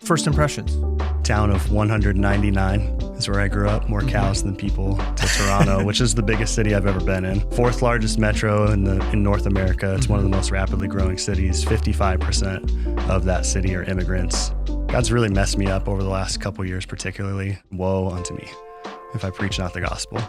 First impressions. Town of 199 is where I grew up. More cows than people to Toronto, which is the biggest city I've ever been in. Fourth largest metro in North America. It's one of the most rapidly growing cities. 55% of that city are immigrants. God's really messed me up over the last couple years, particularly. Woe unto me if I preach not the gospel.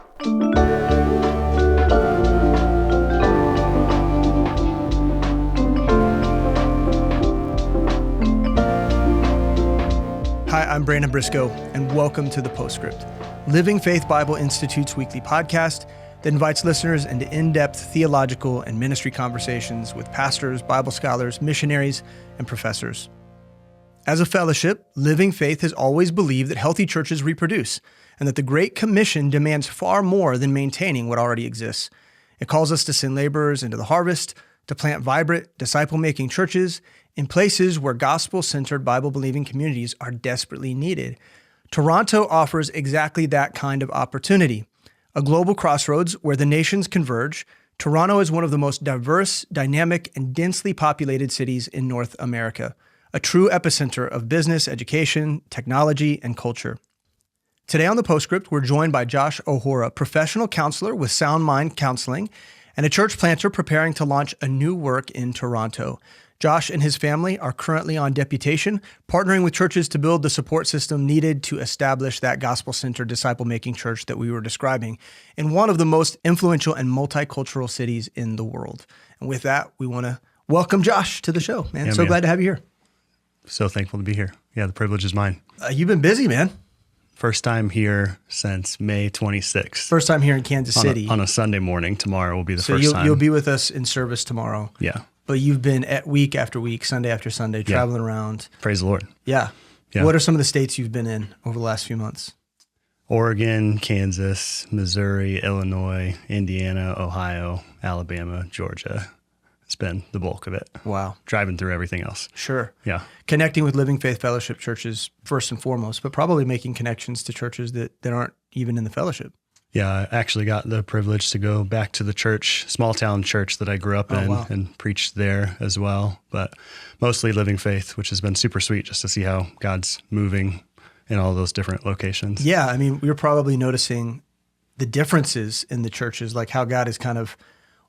Hi, I'm Brandon Briscoe, and welcome to the Postscript, Living Faith Bible Institute's weekly podcast that invites listeners into in-depth theological and ministry conversations with pastors, Bible scholars, missionaries, and professors. As a fellowship, Living Faith has always believed that healthy churches reproduce, and that the Great Commission demands far more than maintaining what already exists. It calls us to send laborers into the harvest, to plant vibrant, disciple-making churches in places where gospel-centered, Bible-believing communities are desperately needed. Toronto offers exactly that kind of opportunity. A global crossroads where the nations converge, Toronto is one of the most diverse, dynamic, and densely populated cities in North America, a true epicenter of business, education, technology, and culture. Today on the Postscript, we're joined by Josh O'Hora, professional counselor with Sound Mind Counseling, and a church planter preparing to launch a new work in Toronto. Josh and his family are currently on deputation, partnering with churches to build the support system needed to establish that gospel-centered, disciple-making church that we were describing in one of the most influential and multicultural cities in the world. And with that, we want to welcome Josh to the show, man. Yeah, glad to have you here. So thankful to be here. Yeah, the privilege is mine. You've been busy, man. First time here since May 26th. First time here in Kansas City. On a Sunday morning. Tomorrow will be the first time. So you'll be with us in service tomorrow. Yeah. But you've been at week after week, Sunday after Sunday, traveling around. Praise the Lord. Yeah. What are some of the states you've been in over the last few months? Oregon, Kansas, Missouri, Illinois, Indiana, Ohio, Alabama, Georgia. It's been the bulk of it. Wow. Driving through everything else. Sure. Yeah. Connecting with Living Faith Fellowship churches first and foremost, but probably making connections to churches that aren't even in the fellowship. Yeah, I actually got the privilege to go back to the church, small town church that I grew up in and preached there as well. But mostly Living Faith, which has been super sweet just to see how God's moving in all those different locations. Yeah, I mean, we're probably noticing the differences in the churches, like how God has kind of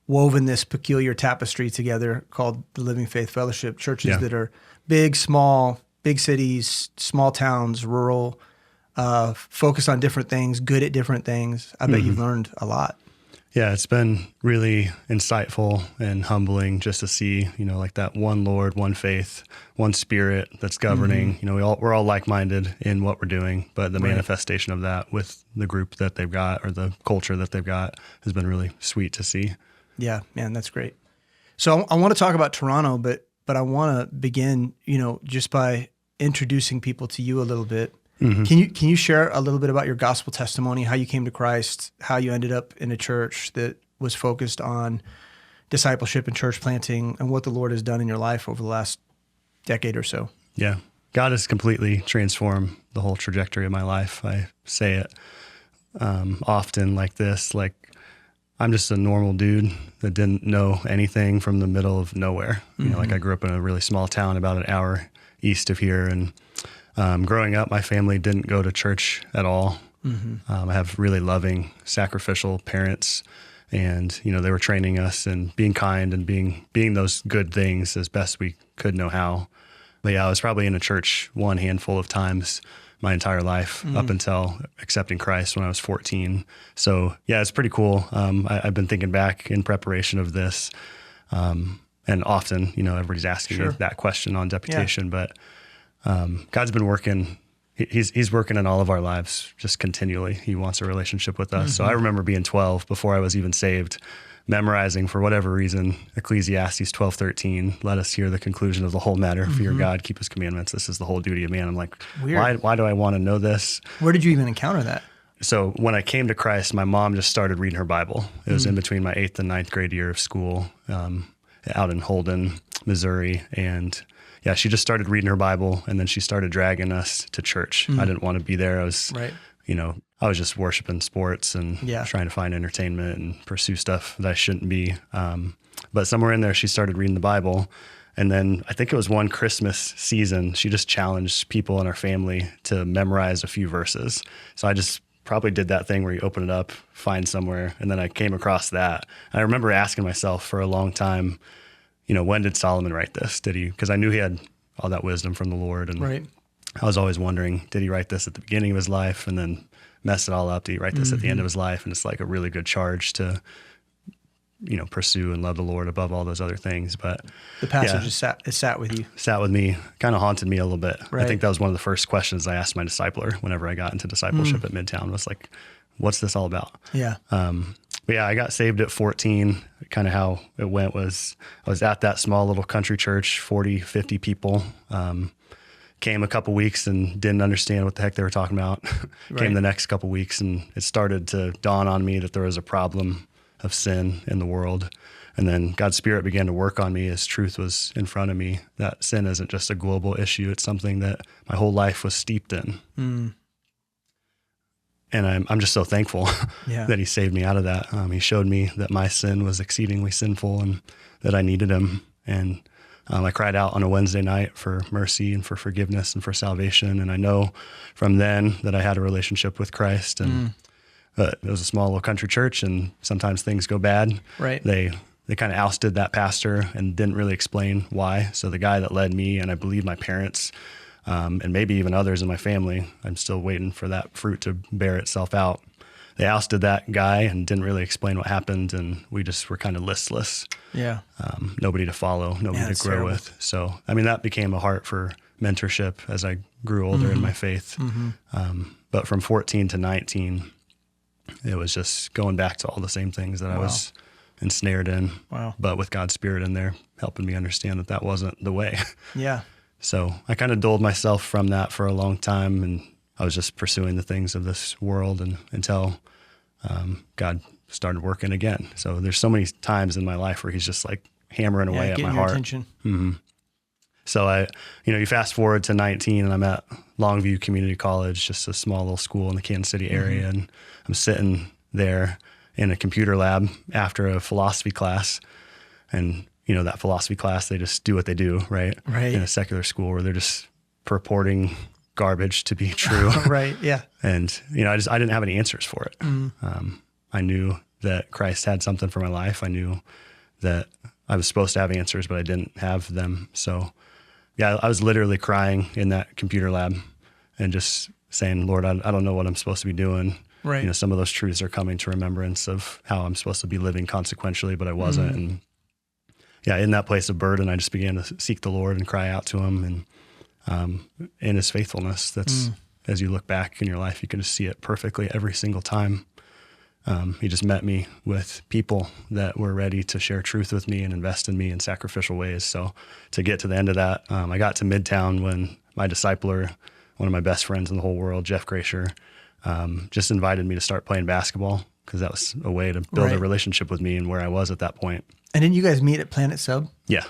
woven this peculiar tapestry together called the Living Faith Fellowship, churches that are big, small, big cities, small towns, rural, focus on different things, good at different things. I bet you've learned a lot. Yeah, it's been really insightful and humbling just to see, like that one Lord, one faith, one Spirit that's governing. We're all like-minded in what we're doing, but the manifestation of that with the group that they've got or the culture that they've got has been really sweet to see. Yeah, man, that's great. So I want to talk about Toronto, but I want to begin, just by introducing people to you a little bit. Mm-hmm. Can you share a little bit about your gospel testimony, how you came to Christ, how you ended up in a church that was focused on discipleship and church planting, and what the Lord has done in your life over the last decade or so? Yeah, God has completely transformed the whole trajectory of my life. I say it often like this, like I'm just a normal dude that didn't know anything from the middle of nowhere. Like I grew up in a really small town about an hour east of here, and growing up, my family didn't go to church at all. I have really loving, sacrificial parents, and they were training us and being kind and being those good things as best we could know how. But yeah, I was probably in a church one handful of times my entire life up until accepting Christ when I was 14. So yeah, it's pretty cool. I've been thinking back in preparation of this, and often, everybody's asking me that question on deputation, but God's been working. He's working in all of our lives just continually. He wants a relationship with us. So I remember being 12 before I was even saved, memorizing for whatever reason, Ecclesiastes 12:13, let us hear the conclusion of the whole matter. Fear God, keep his commandments. This is the whole duty of man. I'm like, why do I want to know this? Where did you even encounter that? So when I came to Christ, my mom just started reading her Bible. It was in between my 8th and 9th grade year of school, out in Holden, Missouri. And yeah, she just started reading her Bible, and then she started dragging us to church. I didn't want to be there. I was, I was just worshiping sports and trying to find entertainment and pursue stuff that I shouldn't be. But somewhere in there, she started reading the Bible, And then I think it was one Christmas season, she just challenged people in our family to memorize a few verses. So I just probably did that thing where you open it up, find somewhere, and then I came across that. And I remember asking myself for a long time, when did Solomon write this? Did he? Because I knew he had all that wisdom from the Lord. And right. I was always wondering, did he write this at the beginning of his life and then mess it all up? Did he write this at the end of his life? And it's like a really good charge to pursue and love the Lord above all those other things. But the passage sat with you. Sat with me, kind of haunted me a little bit. Right. I think that was one of the first questions I asked my discipler whenever I got into discipleship at Midtown was like, what's this all about? Yeah. But yeah, I got saved at 14. Kind of how it went was I was at that small little country church, 40, 50 people. Came a couple weeks and didn't understand what the heck they were talking about. Came the next couple weeks and it started to dawn on me that there was a problem of sin in the world. And then God's Spirit began to work on me as truth was in front of me, that sin isn't just a global issue. It's something that my whole life was steeped in. And I'm just so thankful that he saved me out of that. He showed me that my sin was exceedingly sinful and that I needed him. And I cried out on a Wednesday night for mercy and for forgiveness and for salvation. And I know from then that I had a relationship with Christ. And it was a small little country church, and sometimes things go bad. Right. They kind of ousted that pastor and didn't really explain why. So the guy that led me, and I believe my parents, and maybe even others in my family, I'm still waiting for that fruit to bear itself out. They ousted that guy and didn't really explain what happened, and we just were kind of listless. Yeah. Nobody to follow, nobody to grow with. So, that became a heart for mentorship as I grew older in my faith. But from 14 to 19, it was just going back to all the same things that I was ensnared in, but with God's Spirit in there, helping me understand that wasn't the way. Yeah. So I kind of doled myself from that for a long time, and I was just pursuing the things of this world until God started working again. So there's so many times in my life where he's just like hammering away at my heart. Attention. So you fast forward to 19 and I'm at Longview Community College, just a small little school in the Kansas City area. And I'm sitting there in a computer lab after a philosophy class. And, that philosophy class, they just do what they do, right? Right. In a secular school where they're just purporting garbage to be true. Right. Yeah. And, I didn't have any answers for it. I knew that Christ had something for my life. I knew that I was supposed to have answers, but I didn't have them. So yeah, I was literally crying in that computer lab and just saying, Lord, I don't know what I'm supposed to be doing. Right. Some of those truths are coming to remembrance of how I'm supposed to be living consequentially, but I wasn't. And yeah, in that place of burden, I just began to seek the Lord and cry out to him. And in his faithfulness, that's, as you look back in your life, you can just see it perfectly every single time. He just met me with people that were ready to share truth with me and invest in me in sacrificial ways. So to get to the end of that, I got to Midtown when my discipler, one of my best friends in the whole world, Jeff Gracier, just invited me to start playing basketball because that was a way to build a relationship with me and where I was at that point. And didn't you guys meet at Planet Sub? Yeah.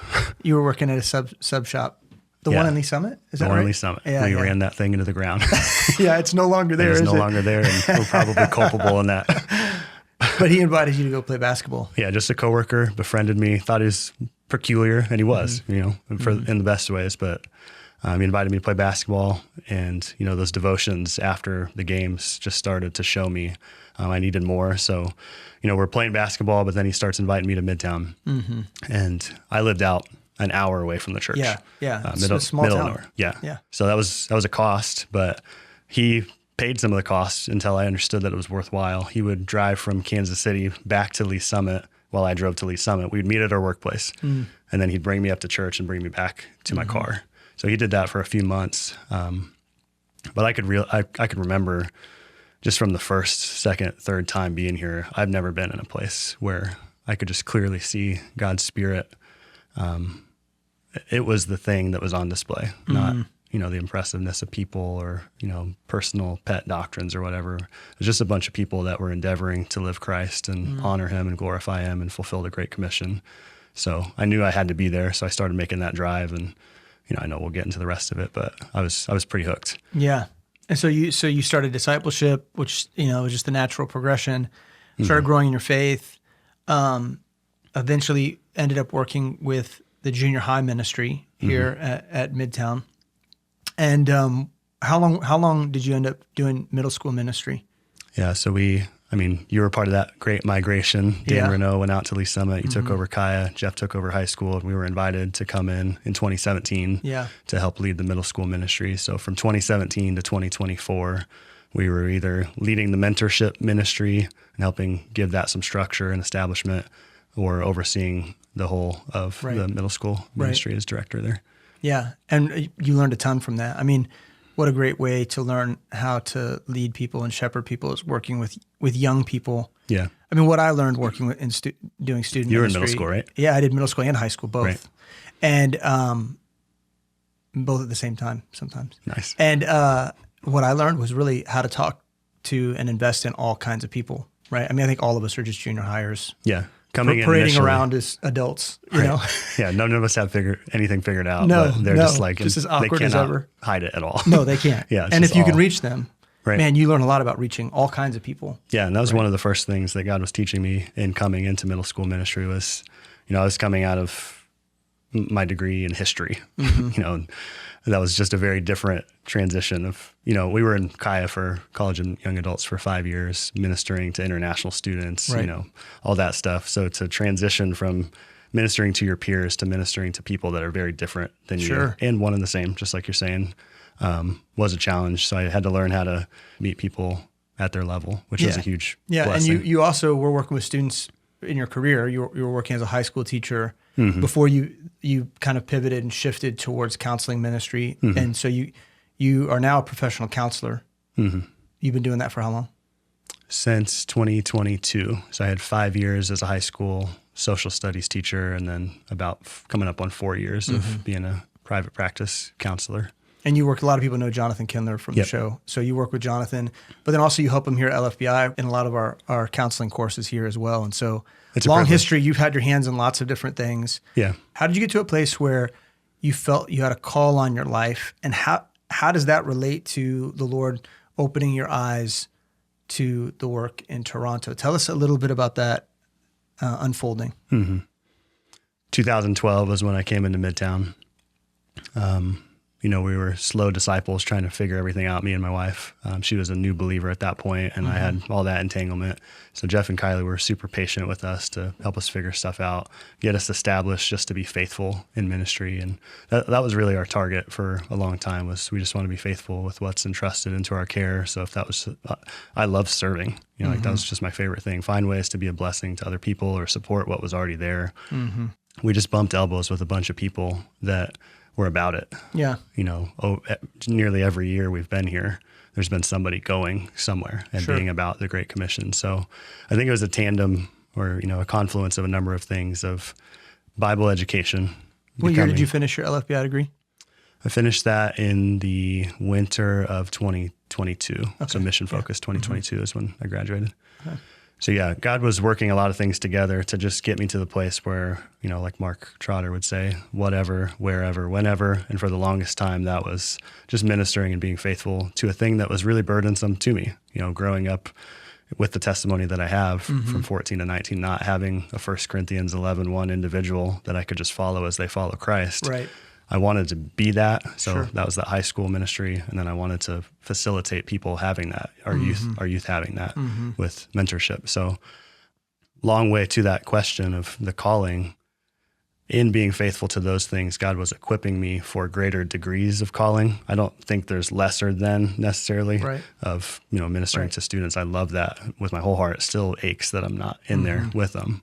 You were working at a sub shop. The one in Lee Summit? Is that right? The one in Lee Summit. Yeah, we ran that thing into the ground. Yeah, it's no longer there, It's no longer there, and we're probably culpable in that. But he invited you to go play basketball. Yeah, just a coworker befriended me, thought he was peculiar, and he was, in the best ways. But he invited me to play basketball, and, those devotions after the games just started to show me I needed more. So, we're playing basketball, but then he starts inviting me to Midtown. And I lived out an hour away from the church. Yeah. Middle, a small middle town. Nowhere. Yeah. So that was a cost, but he paid some of the costs until I understood that it was worthwhile. He would drive from Kansas City back to Lee Summit while I drove to Lee Summit. We'd meet at our workplace, and then he'd bring me up to church and bring me back to my car. So he did that for a few months. But I could remember just from the first, second, third time being here, I've never been in a place where I could just clearly see God's Spirit. It was the thing that was on display, not, the impressiveness of people or, personal pet doctrines or whatever. It was just a bunch of people that were endeavoring to live Christ and honor him and glorify him and fulfill the Great Commission. So I knew I had to be there. So I started making that drive, and, I know we'll get into the rest of it, but I was pretty hooked. Yeah. And so you started discipleship, which, was just the natural progression, started growing in your faith, eventually ended up working with the junior high ministry here at Midtown. And how long did you end up doing middle school ministry? Yeah, so you were part of that great migration. Dan Renault went out to Lee Summit. You took over Kaya. Jeff took over high school. And we were invited to come in 2017 to help lead the middle school ministry. So from 2017 to 2024, we were either leading the mentorship ministry and helping give that some structure and establishment, or overseeing the whole of the middle school ministry as director there. Yeah, and you learned a ton from that. I mean, what a great way to learn how to lead people and shepherd people is working with young people. Yeah. I mean, what I learned working with doing student You were ministry. in middle school, right? Yeah, I did middle school and high school, both. Right. And both at the same time sometimes. Nice. And what I learned was really how to talk to and invest in all kinds of people, right? I mean, I think all of us are just junior hires. Yeah. Coming in parading initially around as adults, you know? Yeah, none of us have anything figured out. No, but they're just like, just as awkward as ever. Hide it at all. No, they can't. Yeah, and if you can reach them, man, you learn a lot about reaching all kinds of people. Yeah, and that was one of the first things that God was teaching me in coming into middle school ministry was, I was coming out of my degree in history, and that was just a very different transition of, we were in Kaya for college and young adults for 5 years, ministering to international students, all that stuff. So to transition from ministering to your peers to ministering to people that are very different than you and one and the same, just like you're saying, was a challenge. So I had to learn how to meet people at their level, which was a huge blessing. And you also were working with students in your career. You were working as a high school teacher before you kind of pivoted and shifted towards counseling ministry. And so you are now a professional counselor. You've been doing that for how long? Since 2022. So I had 5 years as a high school social studies teacher, and then about coming up on 4 years of being a private practice counselor. And you work, a lot of people know Jonathan Kindler from the show. So you work with Jonathan, but then also you help him here at LFBI in a lot of our counseling courses here as well. And so it's long history. You've had your hands in lots of different things. Yeah. How did you get to a place where you felt you had a call on your life? And how does that relate to the Lord opening your eyes to the work in Toronto? Tell us a little bit about that unfolding. 2012 was when I came into Midtown. We were slow disciples trying to figure everything out, me and my wife. She was a new believer at that point, and I had all that entanglement. So Jeff and Kylie were super patient with us to help us figure stuff out, get us established just to be faithful in ministry. And that was really our target for a long time, was we just want to be faithful with what's entrusted into our care. So if that was, I love serving, like that was just my favorite thing. Find ways to be a blessing to other people or support what was already there. We just bumped elbows with a bunch of people that were about it. Yeah. Nearly every year we've been here, there's been somebody going somewhere and being about the Great Commission. So I think it was a tandem or, a confluence of a number of things, of Bible education. What year did you finish your LFBI degree? I finished that in the winter of 2022. Okay. So mission focused 2022 is when I graduated. Okay. So yeah, God was working a lot of things together to just get me to the place where, like Mark Trotter would say, whatever, wherever, whenever. And for the longest time, that was just ministering and being faithful to a thing that was really burdensome to me. Growing up with the testimony that I have from 14 to 19, not having a 1 Corinthians 11:1 individual that I could just follow as they follow Christ. Right. I wanted to be that. So that was that high school ministry. And then I wanted to facilitate people having that, our youth having that with mentorship. So long way to that question of the calling. In being faithful to those things, God was equipping me for greater degrees of calling. I don't think there's lesser than necessarily of, ministering to students. I love that with my whole heart. It still aches that I'm not in there with them.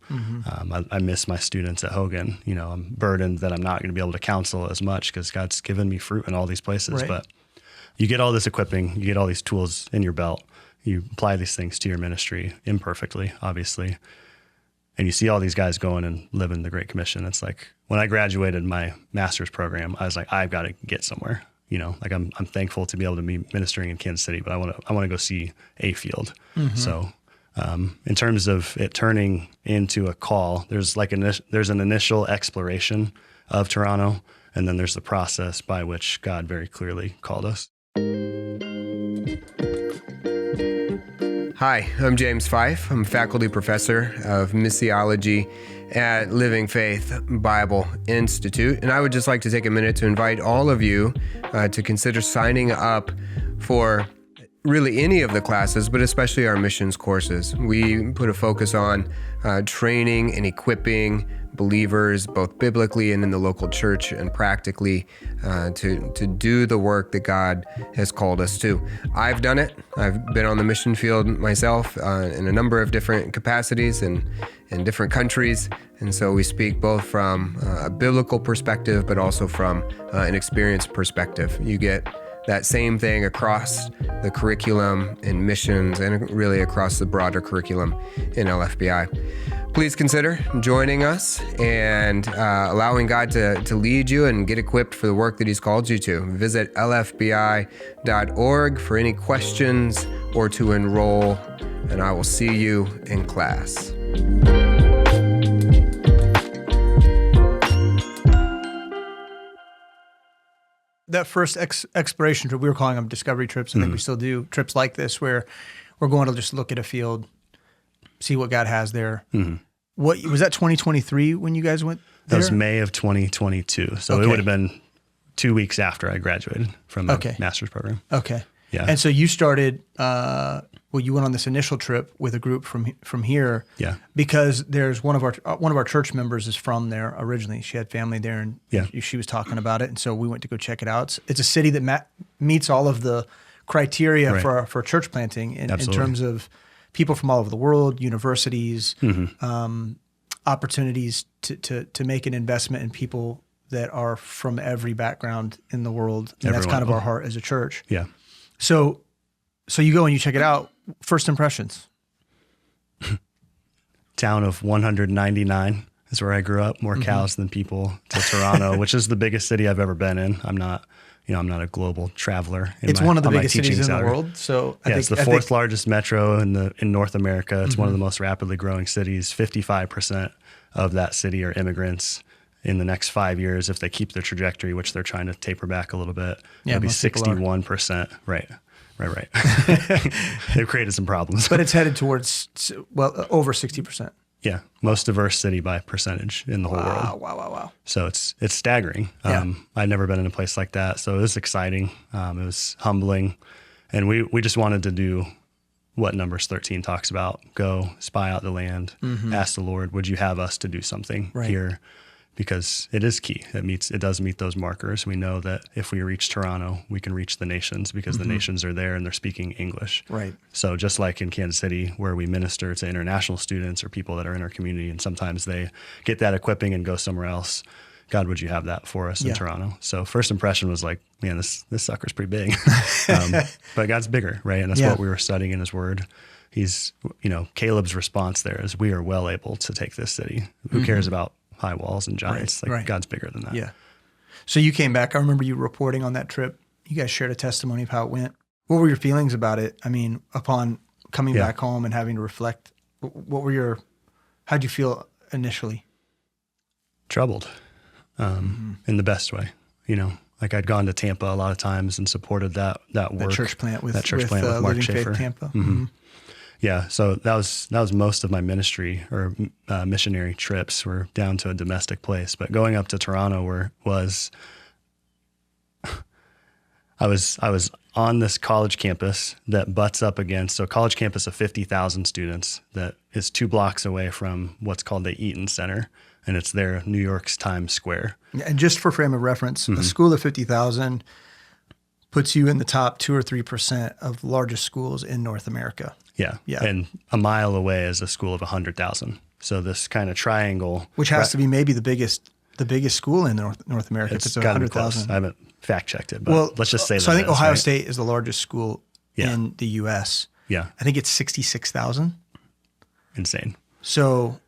I miss my students at Hogan. I'm burdened that I'm not going to be able to counsel as much because God's given me fruit in all these places. But you get all this equipping, you get all these tools in your belt. You apply these things to your ministry imperfectly, obviously. And you see all these guys going and living the Great Commission. It's like when I graduated my master's program, I was like, I've got to get somewhere. I'm thankful to be able to be ministering in Kansas City, but I want to go see a field. So in terms of it turning into a call, there's an initial exploration of Toronto, and then there's the process by which God very clearly called us. Hi, I'm James Fife. I'm a faculty professor of missiology at Living Faith Bible Institute. And I would just like to take a minute to invite all of you to consider signing up for really any of the classes, but especially our missions courses. We put a focus on training and equipping believers, both biblically and in the local church and practically, to do the work that God has called us to. I've done it. I've been on the mission field myself in a number of different capacities and in different countries. And so we speak both from a biblical perspective, but also from an experience perspective. You get that same thing across the curriculum in missions and really across the broader curriculum in LFBI. Please consider joining us and allowing God to lead you and get equipped for the work that He's called you to. Visit lfbi.org for any questions or to enroll, and I will see you in class. That first exploration trip, we were calling them discovery trips. I think we still do trips like this where we're going to just look at a field, see what God has there. What was that 2023 when you guys went there? That was May of 2022. So it would have been 2 weeks after I graduated from the master's program. Okay. Yeah. And so you started, you went on this initial trip with a group from here. Yeah. Because there's one of our church members is from there originally. She had family there, and she was talking about it. And so we went to go check it out. It's a city that meets all of the criteria for church planting in terms of people from all over the world, universities, opportunities to make an investment in people that are from every background in the world. And that's kind of our heart as a church. Yeah. So you go and you check it out. First impressions. Town of 199 is where I grew up. More cows than people to Toronto, which is the biggest city I've ever been in. I'm not a global traveler. It's one of the biggest cities in the world. So I think it's the fourth largest metro in North America. It's one of the most rapidly growing cities. 55% of that city are immigrants. In the next 5 years, if they keep their trajectory, which they're trying to taper back a little bit, it'll be 61%. Right. They've created some problems. But it's headed towards, over 60%. Yeah, most diverse city by percentage in the whole world. Wow. So it's staggering. I'd never been in a place like that, so it was exciting. It was humbling, and we just wanted to do what Numbers 13 talks about: go spy out the land, ask the Lord, would you have us to do something here? Because it is key. It does meet those markers. We know that if we reach Toronto, we can reach the nations because the nations are there and they're speaking English. Right. So just like in Kansas City, where we minister to international students or people that are in our community, and sometimes they get that equipping and go somewhere else, God, would you have that for us in Toronto? So first impression was like, man, this sucker's pretty big. But God's bigger, right? And that's what we were studying in His Word. He's, Caleb's response there is, we are well able to take this city. Who cares about high walls and giants? God's bigger than that. Yeah. So you came back. I remember you reporting on that trip. You guys shared a testimony of how it went. What were your feelings about it? I mean, upon coming back home and having to reflect, how'd you feel initially? Troubled, in the best way. Like I'd gone to Tampa a lot of times and supported that work. That church plant with Mark Living Schaefer. Faith Tampa. Yeah, so that was most of my ministry or missionary trips were down to a domestic place. But going up to Toronto I was on this college campus that butts up against, so college campus of 50,000 students that is 2 blocks away from what's called the Eaton Center, and it's there, New York's Times Square. And just for frame of reference, a school of 50,000 puts you in the top 2 or 3% of largest schools in North America. Yeah. And a mile away is a school of 100,000. So this kind of triangle, which has to be maybe the biggest school in North America. It's if it's got to be 100,000. close. I haven't fact checked it, but let's just say that. So I think Ohio State is the largest school in the U.S. Yeah. I think it's 66,000. Insane. So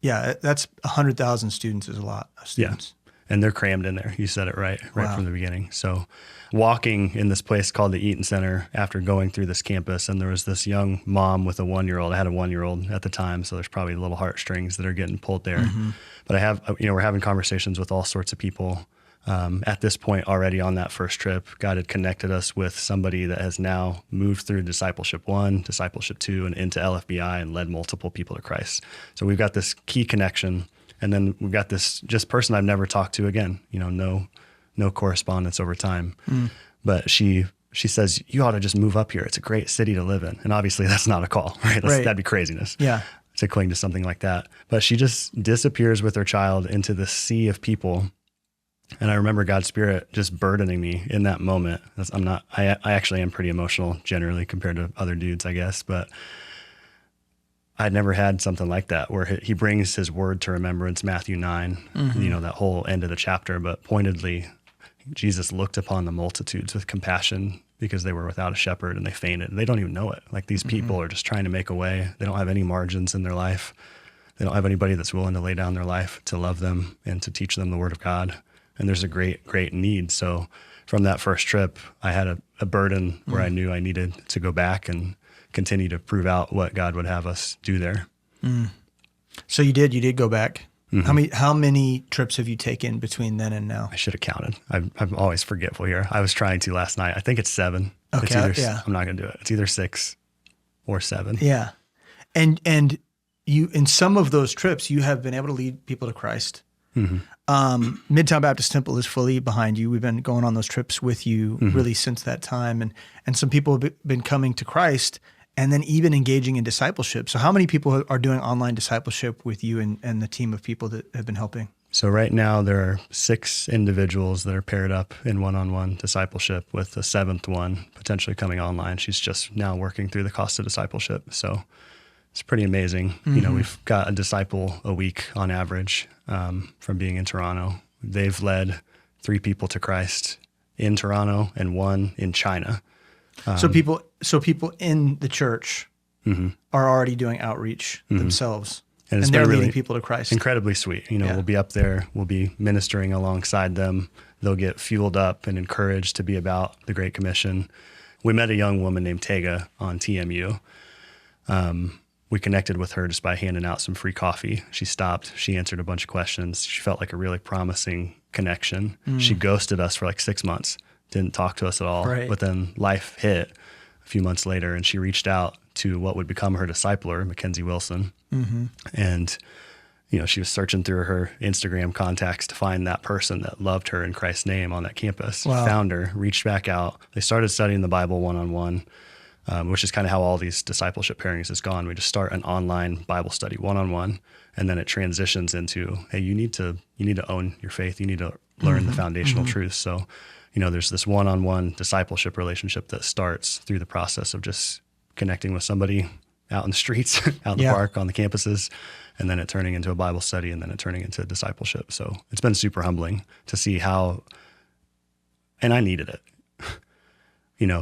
that's 100,000 students is a lot of students. Yeah. And they're crammed in there. You said it right from the beginning. So walking in this place called the Eaton Center after going through this campus, and there was this young mom with a 1-year-old. I had a 1-year-old at the time, so there's probably little heartstrings that are getting pulled there. But we're having conversations with all sorts of people At this point, already on that first trip, God had connected us with somebody that has now moved through discipleship 1, discipleship 2, and into LFBI and led multiple people to Christ. So we've got this key connection. And then we've got this just person I've never talked to again, no correspondence over time. But she says, you ought to just move up here. It's a great city to live in. And obviously that's not a call, right? That'd be craziness. Yeah. To cling to something like that. But she just disappears with her child into the sea of people. And I remember God's Spirit just burdening me in that moment. I actually am pretty emotional generally compared to other dudes, I guess, but I'd never had something like that where he brings his word to remembrance, Matthew 9, that whole end of the chapter, but pointedly, Jesus looked upon the multitudes with compassion because they were without a shepherd and they fainted. They don't even know it. Like these people are just trying to make a way. They don't have any margins in their life. They don't have anybody that's willing to lay down their life to love them and to teach them the word of God. And there's a great, great need. So from that first trip, I had a burden where I knew I needed to go back and continue to prove out what God would have us do there. So you did go back. How many trips have you taken between then and now? I should have counted. I'm always forgetful here. I was trying to last night. I think it's 7. Okay. I'm not going to do it. It's either 6 or 7. Yeah. And you, in some of those trips, you have been able to lead people to Christ. Midtown Baptist Temple is fully behind you. We've been going on those trips with you really since that time. And some people have been coming to Christ and then even engaging in discipleship. So how many people are doing online discipleship with you and the team of people that have been helping? So right now there are 6 individuals that are paired up in one-on-one discipleship with the 7th one potentially coming online. She's just now working through the cost of discipleship. So it's pretty amazing. We've got a disciple a week on average from being in Toronto. They've led 3 people to Christ in Toronto and 1 in China. So people in the church are already doing outreach themselves, and they're really leading people to Christ. Incredibly sweet. We'll be up there. We'll be ministering alongside them. They'll get fueled up and encouraged to be about the Great Commission. We met a young woman named Tega on TMU. We connected with her just by handing out some free coffee. She stopped. She answered a bunch of questions. She felt like a really promising connection. She ghosted us for like 6 months, didn't talk to us at all. Right. But then life hit a few months later, and she reached out to what would become her discipler, Mackenzie Wilson. And, she was searching through her Instagram contacts to find that person that loved her in Christ's name on that campus. Wow. Found her, reached back out. They started studying the Bible one-on-one. Which is kind of how all these discipleship pairings has gone. We just start an online Bible study one-on-one, and then it transitions into, hey, you need to own your faith. You need to learn the foundational truths. So, there's this one-on-one discipleship relationship that starts through the process of just connecting with somebody out in the streets, out in the park, on the campuses, and then it turning into a Bible study, and then it turning into discipleship. So it's been super humbling to see how, and I needed it.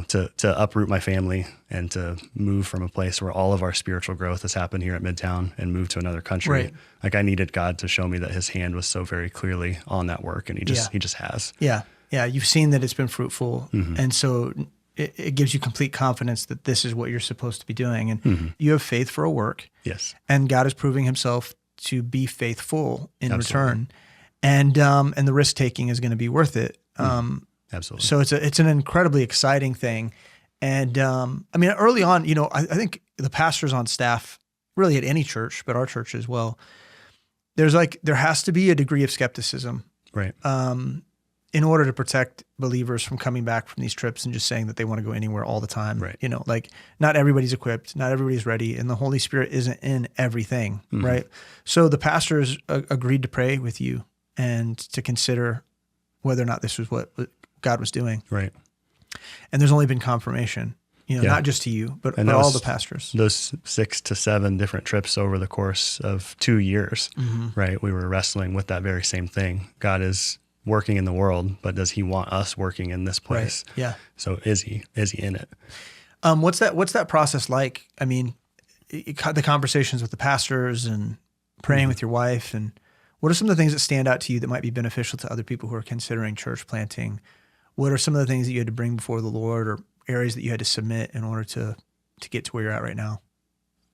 To uproot my family and to move from a place where all of our spiritual growth has happened here at Midtown and move to another country. Right. Like I needed God to show me that his hand was so very clearly on that work, and he just has. Yeah. Yeah. You've seen that it's been fruitful. And so it gives you complete confidence that this is what you're supposed to be doing. And you have faith for a work. Yes. And God is proving himself to be faithful in return. And the risk taking is going to be worth it. Absolutely. So it's an incredibly exciting thing. And early on, I think the pastors on staff, really at any church, but our church as well, there has to be a degree of skepticism. Right. In order to protect believers from coming back from these trips and just saying that they want to go anywhere all the time. Right. Not everybody's equipped, not everybody's ready, and the Holy Spirit isn't in everything, right? So the pastors agreed to pray with you and to consider whether or not this was what God was doing. Right. And there's only been confirmation, not just to you, but all the pastors. Those 6 to 7 different trips over the course of 2 years, right? We were wrestling with that very same thing. God is working in the world, but does he want us working in this place? Right. Yeah. So is he in it? What's that process like? I mean, the conversations with the pastors and praying with your wife, and what are some of the things that stand out to you that might be beneficial to other people who are considering church planting? What are some of the things that you had to bring before the Lord, or areas that you had to submit in order to get to where you're at right now?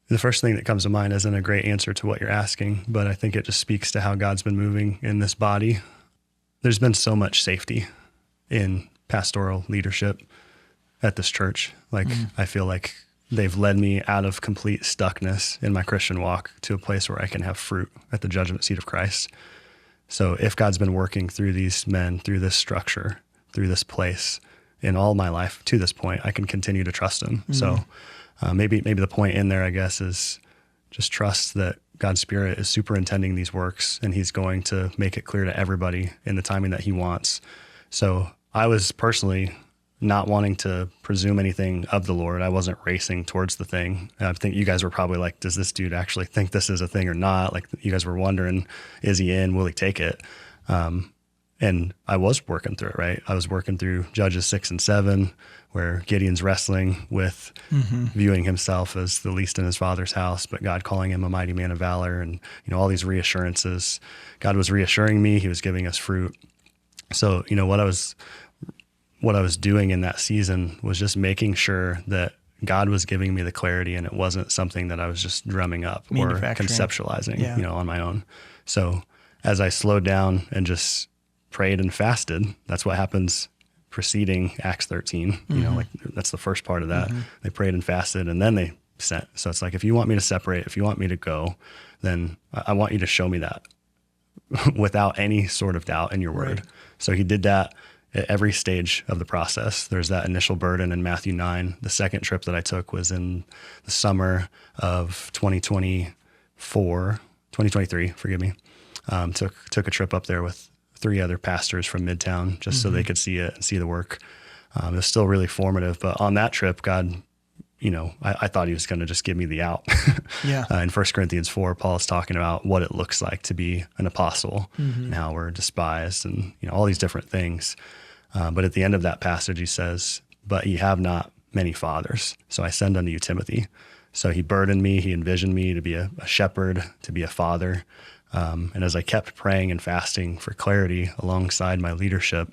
The first thing that comes to mind isn't a great answer to what you're asking, but I think it just speaks to how God's been moving in this body. there's been so much safety in pastoral leadership at this church. Like, I feel like they've led me out of complete stuckness in my Christian walk to a place where I can have fruit at the judgment seat of Christ. So if God's been working through these men, through this structure, through this place in all my life to this point, I can continue to trust him. So maybe the point in there, I guess, is just trust that God's Spirit is superintending these works, and he's going to make it clear to everybody in the timing that he wants. So I was personally not wanting to presume anything of the Lord. I wasn't racing towards the thing. I think you guys were probably like, does this dude actually think this is a thing or not? Like, you guys were wondering, is he in? Will he take it? And I was working through it, right? I was working through Judges 6 and 7, where Gideon's wrestling with viewing himself as the least in his father's house, but God calling him a mighty man of valor, and all these reassurances. God was reassuring me. He was giving us fruit. So what I was doing in that season was just making sure that God was giving me the clarity, and it wasn't something that I was just drumming up or conceptualizing, on my own. So as I slowed down and just prayed and fasted, that's what happens preceding Acts 13. Like, that's the first part of that. They prayed and fasted, and then they sent. So it's like, if you want me to separate, if you want me to go, then I want you to show me that without any sort of doubt in your word. Right. So he did that at every stage of the process. There's that initial burden in Matthew 9. The second trip that I took was in the summer of 2023, forgive me. Took a trip up there with 3 other pastors from Midtown, just so they could see it and see the work. It was still really formative, but on that trip, God, I thought he was going to just give me the out. In 1 Corinthians 4, Paul is talking about what it looks like to be an apostle and how we're despised and, all these different things. But at the end of that passage, he says, but ye have not many fathers. So I send unto you Timothy. So he burdened me. He envisioned me to be a shepherd, to be a father. And as I kept praying and fasting for clarity alongside my leadership,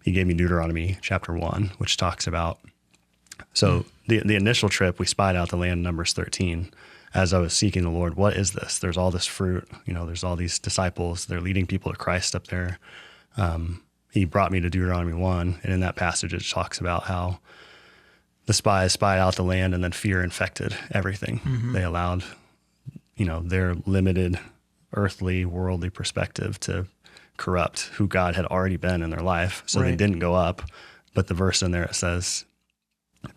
he gave me Deuteronomy chapter 1, which talks about, so the initial trip, we spied out the land, Numbers 13. As I was seeking the Lord, what is this? There's all this fruit, there's all these disciples, they're leading people to Christ up there. He brought me to Deuteronomy 1, and in that passage, it talks about how the spies spied out the land, and then fear infected everything. They allowed, their limited earthly, worldly perspective to corrupt who God had already been in their life. So they didn't go up. But the verse in there, it says,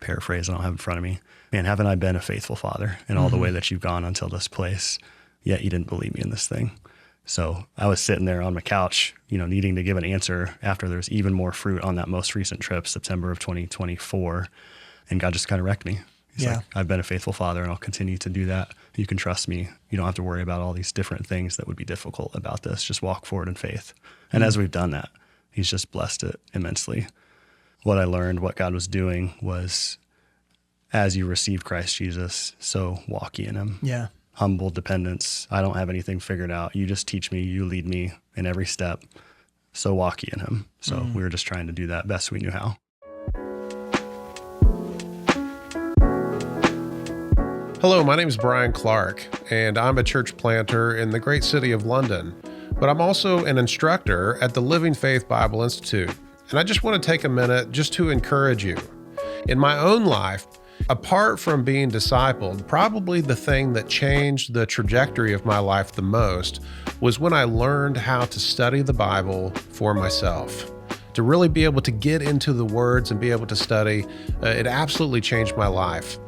paraphrase, I don't have it in front of me, man, haven't I been a faithful father in all the way that you've gone until this place, yet you didn't believe me in this thing. So I was sitting there on my couch, needing to give an answer after there was even more fruit on that most recent trip, September of 2024. And God just kind of wrecked me. He's like, I've been a faithful father, and I'll continue to do that. You can trust me. You don't have to worry about all these different things that would be difficult about this. Just walk forward in faith. And as we've done that, he's just blessed it immensely. What I learned, what God was doing was, as you receive Christ Jesus, so walk ye in him. Yeah. Humble dependence. I don't have anything figured out. You just teach me, you lead me in every step. So walk ye in him. So we were just trying to do that best we knew how. Hello, my name is Brian Clark, and I'm a church planter in the great city of London, but I'm also an instructor at the Living Faith Bible Institute. And I just want to take a minute just to encourage you. In my own life, apart from being discipled, probably the thing that changed the trajectory of my life the most was when I learned how to study the Bible for myself. To really be able to get into the words and be able to study, it absolutely changed my life.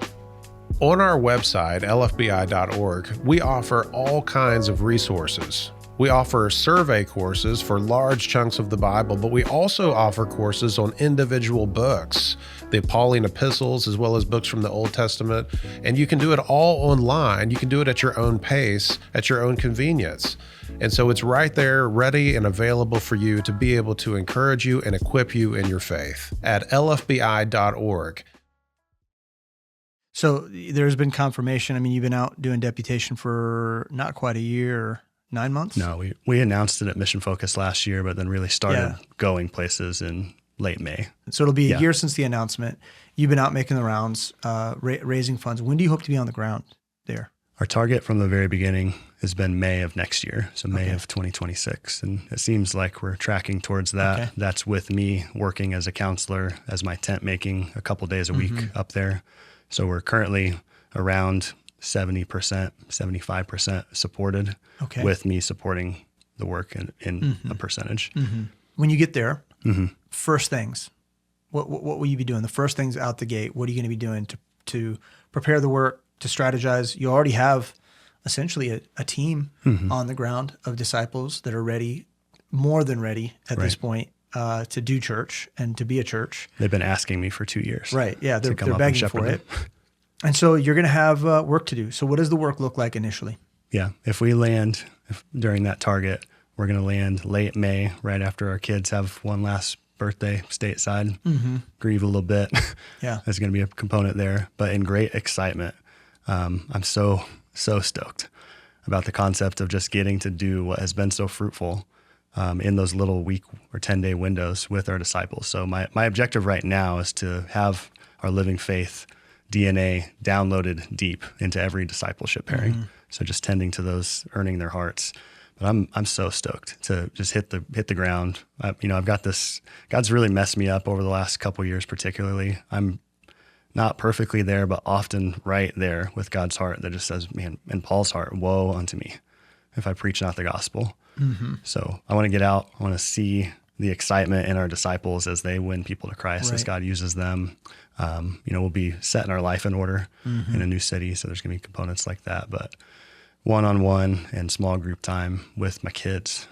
On our website, lfbi.org, we offer all kinds of resources. We offer survey courses for large chunks of the Bible, but we also offer courses on individual books, the Pauline epistles, as well as books from the Old Testament. And you can do it all online. You can do it at your own pace, at your own convenience. And so it's right there, ready and available for you to be able to encourage you and equip you in your faith at lfbi.org. So there's been confirmation. I mean, you've been out doing deputation for not quite a year, 9 months? No, we announced it at Mission Focus last year, but then really started going places in late May. So it'll be a year since the announcement. You've been out making the rounds, raising funds. When do you hope to be on the ground there? Our target from the very beginning has been May of next year, so May of 2026. And it seems like we're tracking towards that. Okay. That's with me working as a counselor, as my tent making a couple days a week up there. So we're currently around 70%, 75% supported, with me supporting the work in a percentage. When you get there, first things, what will you be doing? The first things out the gate, what are you going to be doing to prepare the work, to strategize? You already have essentially a team on the ground of disciples that are ready, more than ready at this point, to do church and to be a church. They've been asking me for 2 years. Right. Yeah. They're up and begging shepherd for them. it. And so you're going to have work to do. So what does the work look like initially? Yeah. If we land during that target, we're going to land late May, right after our kids have one last birthday stateside, grieve a little bit. Yeah. There's going to be a component there, but in great excitement. I'm so stoked about the concept of just getting to do what has been so fruitful in those little week or 10-day windows with our disciples. So my objective right now is to have our Living Faith DNA downloaded deep into every discipleship pairing. So just tending to those, earning their hearts. But I'm so stoked to just hit the ground. I've got this. God's really messed me up over the last couple of years, particularly. I'm not perfectly there, but often right there with God's heart that just says, man, and Paul's heart, woe unto me if I preach not the gospel. So I want to get out. I want to see the excitement in our disciples as they win people to Christ, as God uses them. We'll be setting our life in order in a new city. So there's going to be components like that, but one-on-one and small group time with my kids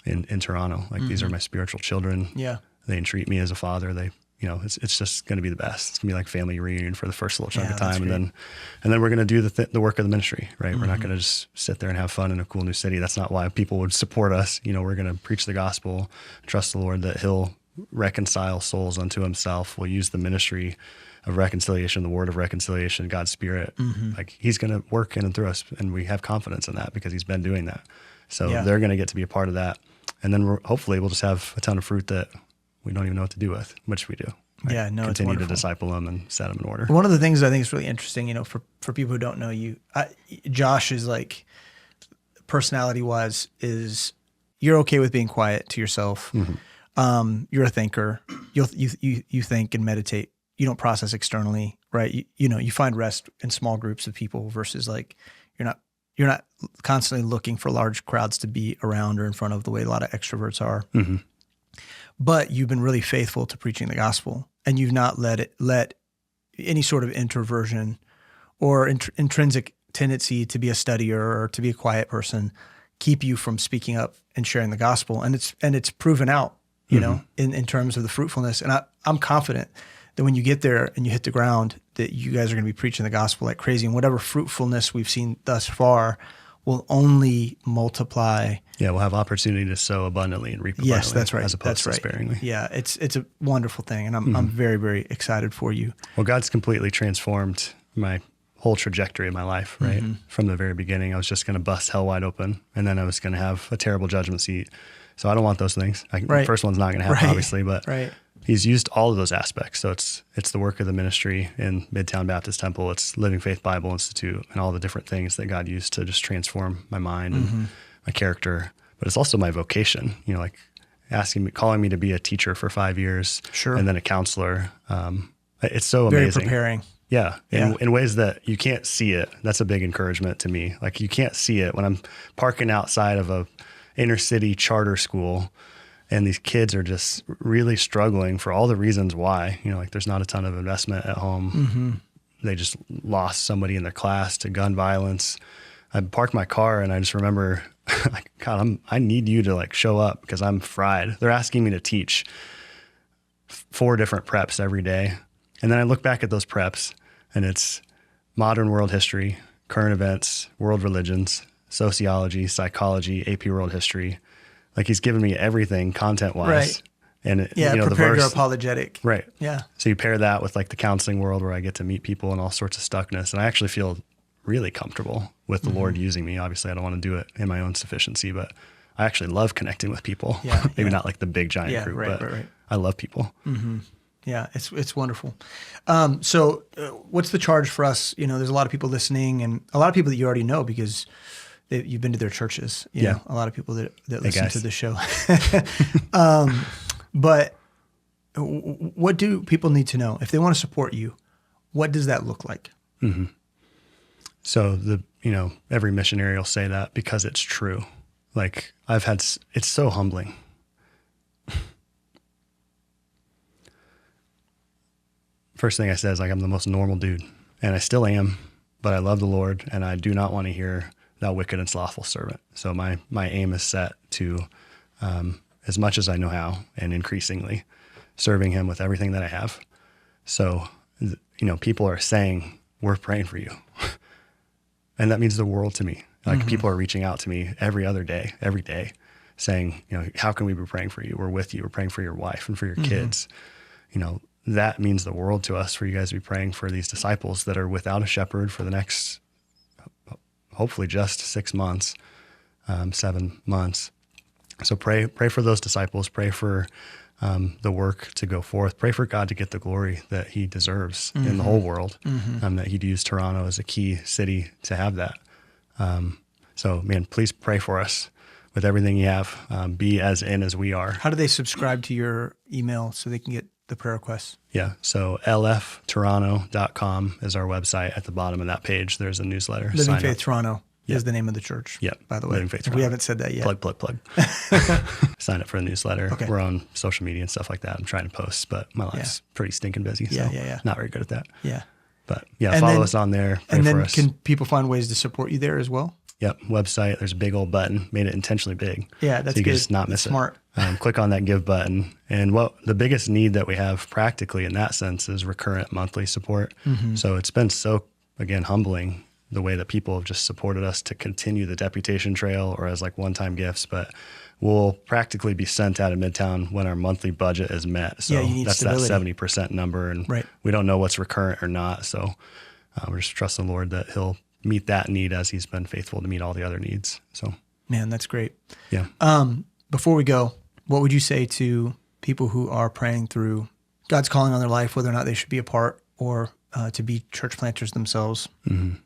in Toronto. Like these are my spiritual children. Yeah. They entreat me as a father. It's just going to be the best. It's going to be like family reunion for the first little chunk of time. And then we're going to do the work of the ministry, right? We're not going to just sit there and have fun in a cool new city. That's not why people would support us. We're going to preach the gospel, trust the Lord that he'll reconcile souls unto himself. We'll use the ministry of reconciliation, the word of reconciliation, God's Spirit. Like he's going to work in and through us. And we have confidence in that because he's been doing that. So they're going to get to be a part of that. And then hopefully we'll just have a ton of fruit that we don't even know what to do with, which we do. Right? Yeah, no, Continue it's to disciple them and set them in order. One of the things I think is really interesting, for people who don't know you, Josh is like, personality wise, is you're okay with being quiet to yourself. You're a thinker. You think and meditate. You don't process externally, right? You find rest in small groups of people versus like you're not constantly looking for large crowds to be around or in front of the way a lot of extroverts are. But you've been really faithful to preaching the gospel, and you've not let any sort of introversion or intrinsic tendency to be a studier or to be a quiet person keep you from speaking up and sharing the gospel. And it's proven out, in terms of the fruitfulness. And I'm confident that when you get there and you hit the ground, that you guys are going to be preaching the gospel like crazy, and whatever fruitfulness we've seen thus far will only multiply. Yeah, we'll have opportunity to sow abundantly and reap abundantly. Yes, that's right. As opposed to sparingly. Yeah, it's a wonderful thing, and I'm very, very excited for you. Well, God's completely transformed my whole trajectory of my life, right? From the very beginning, I was just going to bust hell wide open, and then I was going to have a terrible judgment seat. So I don't want those things. The first one's not going to happen, obviously, but he's used all of those aspects. So it's the work of the ministry in Midtown Baptist Temple. It's Living Faith Bible Institute and all the different things that God used to just transform my mind and my character. But it's also my vocation, like calling me to be a teacher for 5 years, and then a counselor. It's so amazing. Very preparing. Yeah. In ways that you can't see it. That's a big encouragement to me. Like you can't see it when I'm parking outside of a inner city charter school and these kids are just really struggling for all the reasons why, like there's not a ton of investment at home. They just lost somebody in their class to gun violence. I parked my car and I just remember like, God, I need you to like show up because I'm fried. They're asking me to teach 4 different preps every day. And then I look back at those preps and it's modern world history, current events, world religions, sociology, psychology, AP world history. Like he's given me everything content-wise. Right. And prepare the verse, your apologetic. Right. Yeah. So you pair that with like the counseling world where I get to meet people and all sorts of stuckness. And I actually feel really comfortable with the Lord using me. Obviously I don't want to do it in my own sufficiency, but I actually love connecting with people. Maybe not like the big giant group, but I love people. Yeah, it's wonderful. So what's the charge for us? There's a lot of people listening, and a lot of people that you already know because you've been to their churches. You know, a lot of people that listen to the show. But what do people need to know if they want to support you? What does that look like? Mm-hmm. So every missionary will say that because it's true. Like it's so humbling. First thing I said is I'm the most normal dude, and I still am, but I love the Lord, and I do not want to hear thou wicked and slothful servant. So my aim is set to, as much as I know how, and increasingly serving him with everything that I have. So, people are saying, we're praying for you. And that means the world to me. People are reaching out to me every day, saying, how can we be praying for you? We're with you. We're praying for your wife and for your kids. That means the world to us for you guys to be praying for these disciples that are without a shepherd for the next, hopefully just 6 months, 7 months. So pray for those disciples, pray for the work to go forth, pray for God to get the glory that he deserves in the whole world, that he'd use Toronto as a key city to have that. So man, please pray for us with everything you have, be as in as we are. How do they subscribe to your email so they can get the prayer requests? Yeah. So lftoronto.com is our website. At the bottom of that page, there's a newsletter. Living Faith Toronto is the name of the church. Yep. By the way, Living Faith if we haven't said that yet. Plug. Sign up for the newsletter. Okay. We're on social media and stuff like that. I'm trying to post, but my life's pretty stinking busy. So not very good at that. Yeah. But follow us on there. Pray for us. Can people find ways to support you there as well? Yep. Website. There's a big old button. Made it intentionally big. Yeah, that's so you good. can just not miss Smart. it. Click on that give button. And the biggest need that we have practically in that sense is recurrent monthly support. So it's been so, again, humbling the way that people have just supported us to continue the deputation trail or as one-time gifts, but we'll practically be sent out of Midtown when our monthly budget is met. So you need that's stability. That 70% number, and we don't know what's recurrent or not. So we're just trusting the Lord that he'll meet that need as he's been faithful to meet all the other needs. So, man, that's great. Yeah. Before we go, what would you say to people who are praying through God's calling on their life, whether or not they should be a part or to be church planters themselves? Mm-hmm.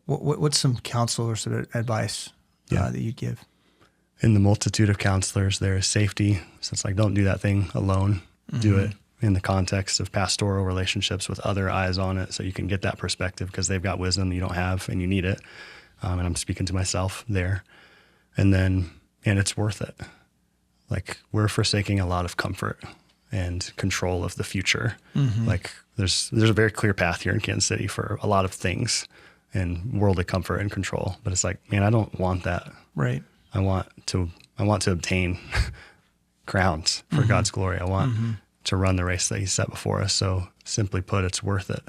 What's some counsel or sort of advice that you'd give? In the multitude of counselors, there is safety. So it's don't do that thing alone. Do it in the context of pastoral relationships with other eyes on it, so you can get that perspective because they've got wisdom that you don't have and you need it. And I'm speaking to myself there. And it's worth it. We're forsaking a lot of comfort and control of the future. There's a very clear path here in Kansas City for a lot of things and worldly comfort and control. But it's man, I don't want that. Right. I want to obtain crowns for God's glory. I want to run the race that he set before us. So simply put, it's worth it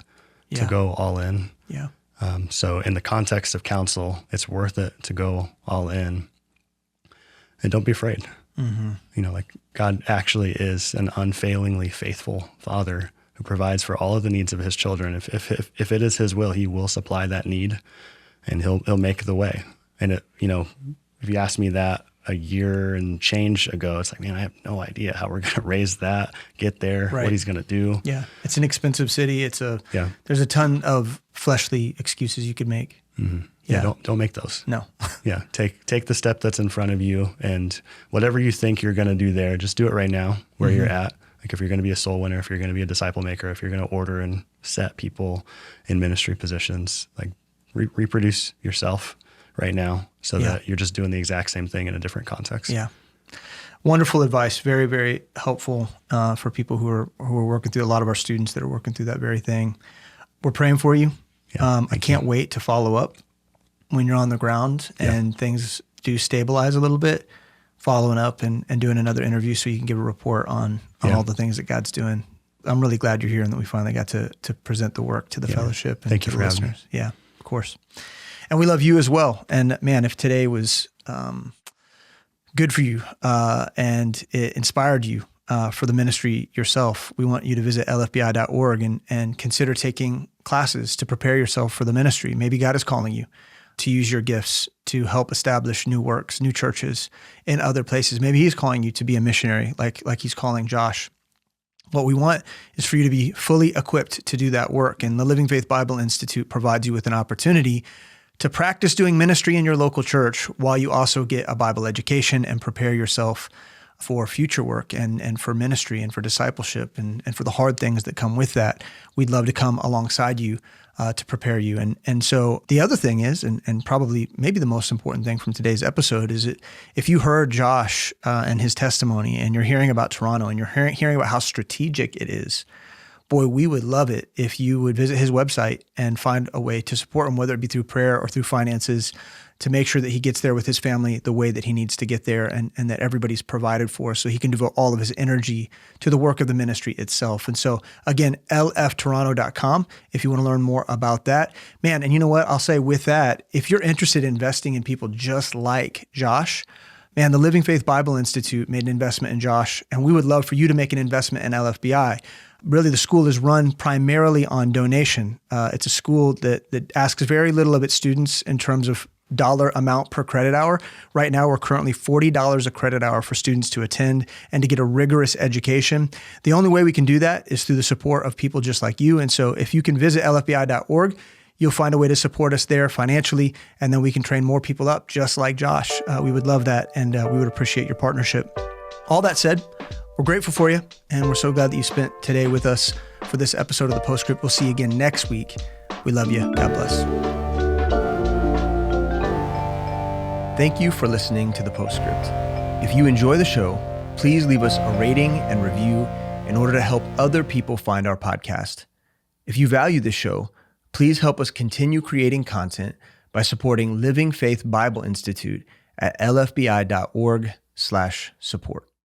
to go all in. Yeah. So in the context of counsel, it's worth it to go all in. And don't be afraid. God actually is an unfailingly faithful Father who provides for all of the needs of his children. If it is his will, he will supply that need, and he'll make the way. And if you asked me that a year and change ago, it's man, I have no idea how we're going to raise that, get there, what he's going to do. Yeah. It's an expensive city. There's a ton of fleshly excuses you could make. Mm-hmm. Yeah. Don't make those. No. Yeah. Take the step that's in front of you, and whatever you think you're going to do there, just do it right now where you're at. If you're going to be a soul winner, if you're going to be a disciple maker, if you're going to order and set people in ministry positions, reproduce yourself right now so that you're just doing the exact same thing in a different context. Yeah. Wonderful advice. Very, very helpful for people who are working through, a lot of our students that are working through that very thing. We're praying for you. Yeah, I can't wait to follow up when you're on the ground and things do stabilize a little bit, following up and doing another interview so you can give a report on all the things that God's doing. I'm really glad you're here and that we finally got to present the work to the fellowship and to the listeners. Yeah, of course. And we love you as well. And man, if today was good for you and it inspired you for the ministry yourself, we want you to visit lfbi.org and consider taking classes to prepare yourself for the ministry. Maybe God is calling you to use your gifts to help establish new works, new churches in other places. Maybe he's calling you to be a missionary, like he's calling Josh What we want is for you to be fully equipped to do that work. And the Living Faith Bible Institute provides you with an opportunity to practice doing ministry in your local church while you also get a Bible education and prepare yourself for future work and for ministry and for discipleship and for the hard things that come with that. We'd love to come alongside you to prepare you. And so the other thing is, and probably maybe the most important thing from today's episode is that if you heard Josh and his testimony and you're hearing about Toronto and you're hearing about how strategic it is, boy, we would love it if you would visit his website and find a way to support him, whether it be through prayer or through finances, to make sure that he gets there with his family the way that he needs to get there and that everybody's provided for so he can devote all of his energy to the work of the ministry itself. And so again, lftoronto.com if you want to learn more about that. Man, and you know what? I'll say with that, if you're interested in investing in people just like Josh, man, the Living Faith Bible Institute made an investment in Josh, and we would love for you to make an investment in LFBI. Really, the school is run primarily on donation. It's a school that asks very little of its students in terms of dollar amount per credit hour. Right now, we're currently $40 a credit hour for students to attend and to get a rigorous education. The only way we can do that is through the support of people just like you. And so if you can visit lfbi.org, you'll find a way to support us there financially, and then we can train more people up just like Josh. We would love that, and we would appreciate your partnership. All that said, we're grateful for you, and we're so glad that you spent today with us for this episode of the Postscript. We'll see you again next week. We love you. God bless. Thank you for listening to the Postscript. If you enjoy the show, please leave us a rating and review in order to help other people find our podcast. If you value this show, please help us continue creating content by supporting Living Faith Bible Institute at lfbi.org/support.